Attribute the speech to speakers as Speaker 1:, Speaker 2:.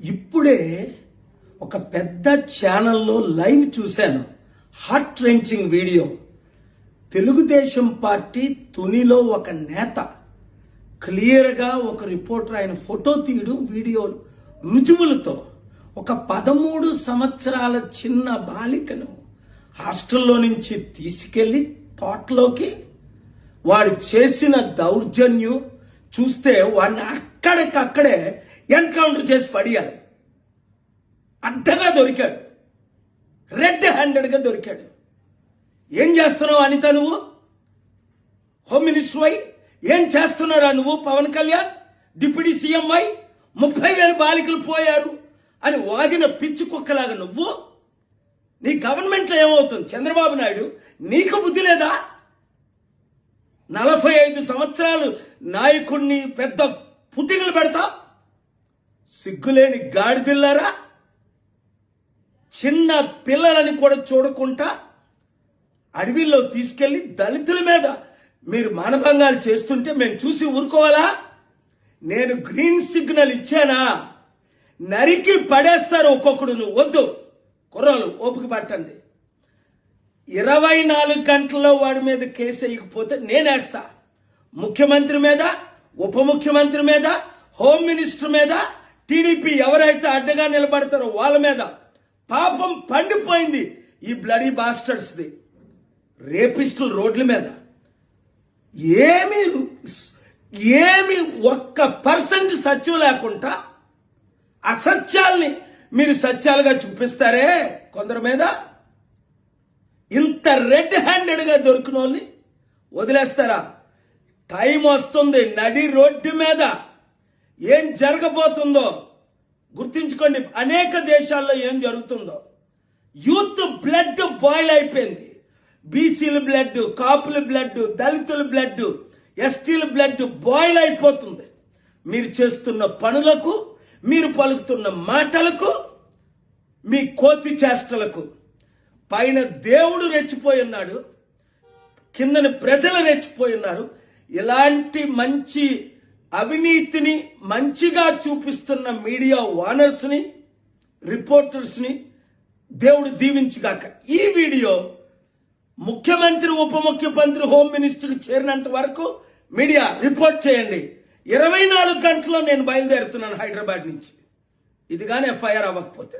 Speaker 1: ఇప్పుడే ఒక పెద్ద ఛానల్లో లైవ్ చూశాను. Heart wrenching video. Telugu Desam party తునిలో ఒక నేత క్లియర్గా ఒక రిపోర్టర్ ఆయన ఫోటో తీయడం, వీడియో రుజువులతో ఒక 13 సంవత్సరాల చిన్న బాలికను హాస్టల్లో నుంచి తీసుకెళ్లి తోటలోకి వాడు చేసిన దౌర్జన్యం చూస్తే వాడిని అక్కడికక్కడే ఎన్కౌంటర్ చేసి పడియాలి. అడ్డగా దొరికాడు, రెడ్ హ్యాండెడ్గా దొరికాడు. ఏం చేస్తున్నావు అనిత? నువ్వు హోమ్ మినిస్టర్ అయి ఏం చేస్తున్నారా నువ్వు? పవన్ కళ్యాణ్ డిప్యూటీ సీఎం అయి 30,000 బాలికలు పోయారు అని వాగిన పిచ్చి కుక్కలాగా నువ్వు, నీ గవర్నమెంట్లో ఏమవుతుంది? చంద్రబాబు నాయుడు నీకు బుద్ధి లేదా? 45 సంవత్సరాలు నాయకుడిని పెద్ద పుట్టికలు పెడతా, సిగ్గులేని గాడిదిల్లారా. చిన్న పిల్లలని కూడా చూడకుండా అడవిలో తీసుకెళ్లి దళితుల మీద మీరు మానభంగాలు చేస్తుంటే మేము చూసి ఊరుకోవాలా? నేను గ్రీన్ సిగ్నల్ ఇచ్చానా? నరికి పడేస్తారు ఒక్కొక్కడు. నువ్వు వద్దు, కుర్రాలు ఓపిక పట్టండి. 24 గంటల్లో వాడి మీద కేసు వేయకపోతే నేనేస్తా. ముఖ్యమంత్రి మీద, ఉప ముఖ్యమంత్రి మీద, హోమ్ మినిస్టర్ మీద, టీడీపీ ఎవరైతే అడ్డగా నిలబడతారో వాళ్ళ మీద. పాపం పండిపోయింది ఈ బ్లడీ బాస్టర్స్ది. రేపిస్టులు రోడ్ల మీద ఏమి 1% సత్యం లేకుండా అసత్యాల్ని మీరు సత్యాలుగా చూపిస్తారే కొందరి మీద. ఇంత రెడ్ హ్యాండెడ్గా దొరికిన వాళ్ళని వదిలేస్తారా? టైం వస్తుంది, నడి రోడ్డు మీద ఏం జరగబోతుందో గుర్తించుకోండి. అనేక దేశాల్లో ఏం జరుగుతుందో. యూత్ బ్లడ్ బాయిల్ అయిపోయింది. బీసీల బ్లడ్, కాపుల బ్లడ్, దళితుల బ్లడ్, ఎస్టీల బ్లడ్ బాయిల్ అయిపోతుంది. మీరు చేస్తున్న పనులకు, మీరు పలుకుతున్న మాటలకు, మీ కోతి చేష్టలకు. పైన దేవుడు రెచ్చిపోయి ఉన్నాడు, కిందని ప్రజలు రెచ్చిపోయి ఉన్నారు. ఇలాంటి మంచి అవినీతిని మంచిగా చూపిస్తున్న మీడియా ఓనర్స్ ని, రిపోర్టర్స్ ని దేవుడు దీవించుగాక. ఈ వీడియో ముఖ్యమంత్రి, ఉప ముఖ్యమంత్రి, హోమ్ మినిస్టర్ చేరినంత వరకు మీడియా రిపోర్ట్ చేయండి. 24 గంటల్లో నేను బయలుదేరుతున్నాను హైదరాబాద్ నుంచి. ఇది కానీ ఎఫ్ఐఆర్ అవ్వకపోతే.